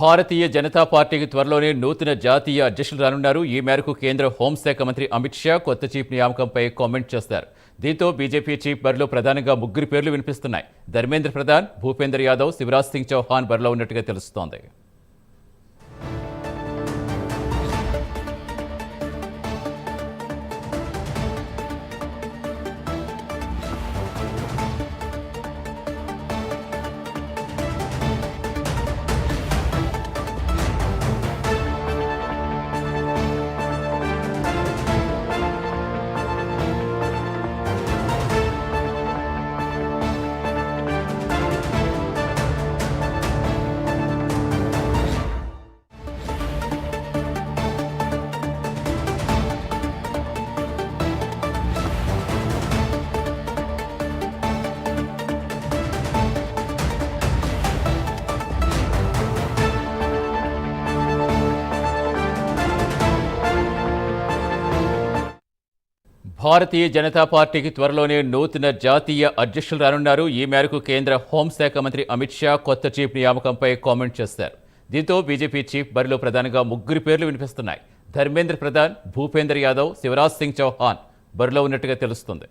భారతీయ జనతా పార్టీకి త్వరలోనే నూతన జాతీయ అధ్యక్షులు రానున్నారు. ఈ మేరకు కేంద్ర హోంశాఖ మంత్రి అమిత్ షా కొత్త చీఫ్ నియామకంపై కామెంట్ చేస్తారు. దీంతో బీజేపీ చీఫ్ బరిలో ప్రధానంగా ముగ్గురు పేర్లు వినిపిస్తున్నాయి. ధర్మేంద్ర ప్రధాన్, భూపేందర్ యాదవ్, శివరాజ్ సింగ్ చౌహాన్ బరిలో ఉన్నట్టుగా తెలుస్తోంది. భారతీయ జనతా పార్టీకి త్వరలోనే నూతన జాతీయ అధ్యక్షులు రానున్నారు. ఈ మేరకు కేంద్ర హోంశాఖ మంత్రి అమిత్ షా కొత్త చీఫ్ నియామకంపై కామెంట్ చేస్తారు. దీంతో బీజేపీ చీఫ్ బరిలో ప్రధానంగా ముగ్గురు పేర్లు వినిపిస్తున్నాయి. ధర్మేంద్ర ప్రధాన్, భూపేందర్ యాదవ్, శివరాజ్ సింగ్ చౌహాన్ బరిలో ఉన్నట్టుగా తెలుస్తుంది.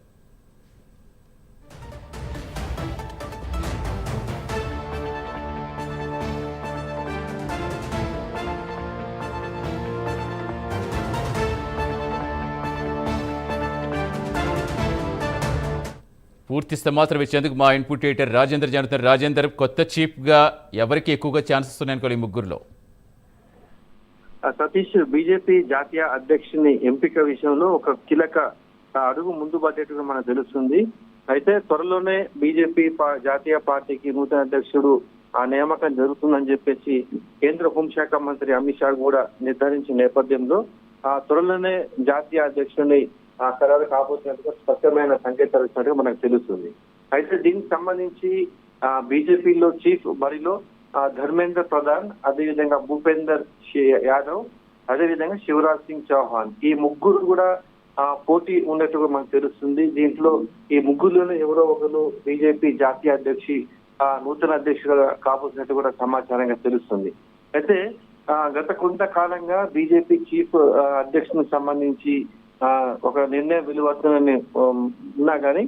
పూర్తి సమాచారం ఇచ్చేందుకు మా ఇన్పుట్ ఎడిటర్ రాజేందర్ జానుతారు. రాజేందర్, కొత్త చీఫ్ గా ఎవరికి ఎక్కువగా ఛాన్సెస్ ఉన్నాయనుకోవాలి ఈ ముగ్గురులో? సతీష్, బీజేపీ జాతీయ అధ్యక్షుని ఎంపిక విషయంలో ఒక కీలక అడుగు ముందు పడ్డట్టుగా మనకు తెలుస్తుంది. అయితే త్వరలోనే బీజేపీ జాతీయ పార్టీకి నూతన అధ్యక్షుడు నియామకం జరుగుతుందని చెప్పేసి కేంద్ర హోంశాఖ మంత్రి అమిత్ షా కూడా నిర్ధారించిన నేపథ్యంలో త్వరలోనే జాతీయ అధ్యక్షుడిని ఖరారు కాబోతున్నట్టుగా స్పష్టమైన సంకేతాలు ఇచ్చినట్టుగా మనకు తెలుస్తుంది. అయితే దీనికి సంబంధించి బీజేపీలో చీఫ్ బరిలో ధర్మేంద్ర ప్రధాన్, అదేవిధంగా భూపేందర్ యాదవ్, అదేవిధంగా శివరాజ్ సింగ్ చౌహాన్, ఈ ముగ్గురు కూడా పోటీ ఉన్నట్టుగా మనకు తెలుస్తుంది. దీంట్లో ఈ ముగ్గురులోనే ఎవరో ఒకరు బీజేపీ జాతీయ అధ్యక్షి నూతన అధ్యక్షుడుగా కాబోతున్నట్టు కూడా సమాచారంగా తెలుస్తుంది. అయితే గత కొంతకాలంగా బీజేపీ చీఫ్ అధ్యక్షునికి సంబంధించి ఒక నిర్ణయం వెలువడుతుందని ఉన్నా కానీ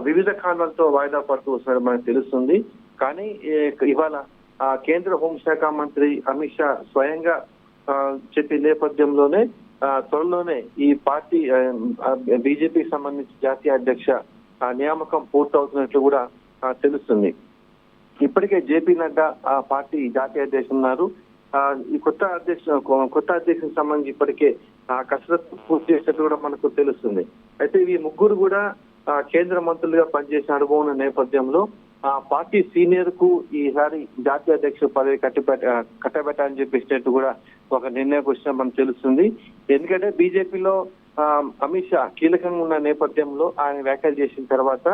వివిధ కారణాలతో వాయిదా పడుతూ వస్తున్నట్టు మనకు తెలుస్తుంది. కానీ ఇవాళ కేంద్ర హోంశాఖ మంత్రి అమిత్ షా స్వయంగా చెప్పిన నేపథ్యంలోనే త్వరలోనే ఈ పార్టీ బీజేపీకి సంబంధించి జాతీయ అధ్యక్ష నియామకం పూర్తవుతున్నట్లు కూడా తెలుస్తుంది. ఇప్పటికే జేపీ నడ్డా ఆ పార్టీ జాతీయ అధ్యక్షులు ఉన్నారు. ఈ కొత్త అధ్యక్షునికి సంబంధించి ఇప్పటికే కసరత్తు పూర్తి చేసినట్టు కూడా మనకు తెలుస్తుంది. అయితే ఈ ముగ్గురు కూడా కేంద్ర మంత్రులుగా పనిచేసిన అనుభవం ఉన్న నేపథ్యంలో పార్టీ సీనియర్ కు ఈసారి జాతీయ అధ్యక్షుడు పదవి కట్టబెట్టాలని చెప్పేసినట్టు కూడా ఒక నిర్ణయం వచ్చిన మనకు తెలుస్తుంది. ఎందుకంటే బీజేపీలో అమిత్ షా కీలకంగా ఉన్న నేపథ్యంలో ఆయన వ్యాఖ్యలు చేసిన తర్వాత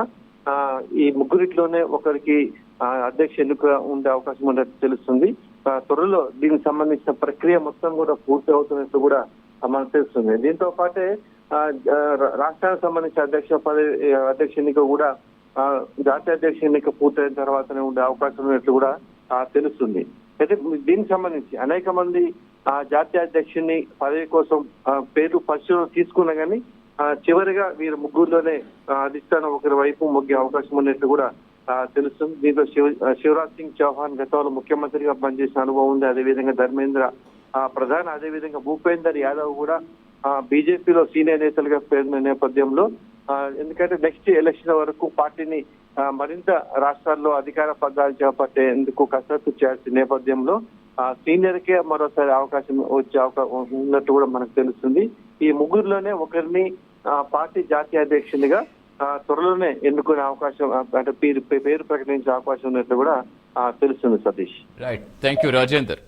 ఈ ముగ్గురిట్లోనే ఒకరికి అధ్యక్ష ఎన్నిక ఉండే అవకాశం ఉన్నట్టు తెలుస్తుంది. త్వరలో దీనికి సంబంధించిన ప్రక్రియ మొత్తం కూడా పూర్తి అవుతున్నట్టు కూడా మనకు తెలుస్తుంది. దీంతో పాటే రాష్ట్రానికి సంబంధించిన అధ్యక్ష ఎన్నిక కూడా జాతీయ అధ్యక్ష ఎన్నిక పూర్తయిన తర్వాతనే ఉండే అవకాశం ఉన్నట్లు కూడా తెలుస్తుంది. అయితే దీనికి సంబంధించి అనేక మంది జాతీయ అధ్యక్షుని పదవి కోసం పేరు పరిశీలన తీసుకున్నా కానీ చివరిగా వీరు ముగ్గురులోనే అధిష్టానం ఒకరి వైపు మొగ్గే అవకాశం ఉన్నట్లు కూడా తెలుస్తుంది. దీంట్లో శివరాజ్ సింగ్ చౌహాన్ గతంలో ముఖ్యమంత్రిగా పనిచేసిన అనుభవం ఉంది. అదేవిధంగా ధర్మేంద్ర ప్రధాన్, అదేవిధంగా భూపేందర్ యాదవ్ కూడా బీజేపీలో సీనియర్ నేతలుగా పేరున్న నేపథ్యంలో ఎందుకంటే నెక్స్ట్ ఎలక్షన్ వరకు పార్టీని మరింత రాష్ట్రాల్లో అధికార పగ్గాలు చేపట్టేందుకు కసరత్తు చేయాల్సిన నేపథ్యంలో సీనియర్ కే మరోసారి అవకాశం వచ్చే అవకాశం ఉన్నట్టు కూడా మనకు తెలుస్తుంది. ఈ ముగ్గురులోనే ఒకరిని పార్టీ జాతీయ అధ్యక్షునిగా త్వరలోనే ఎన్నుకునే అవకాశం అంటే పేరు ప్రకటించే అవకాశం ఉన్నట్టు కూడా తెలుస్తుంది. Satish, right, thank you Rajender.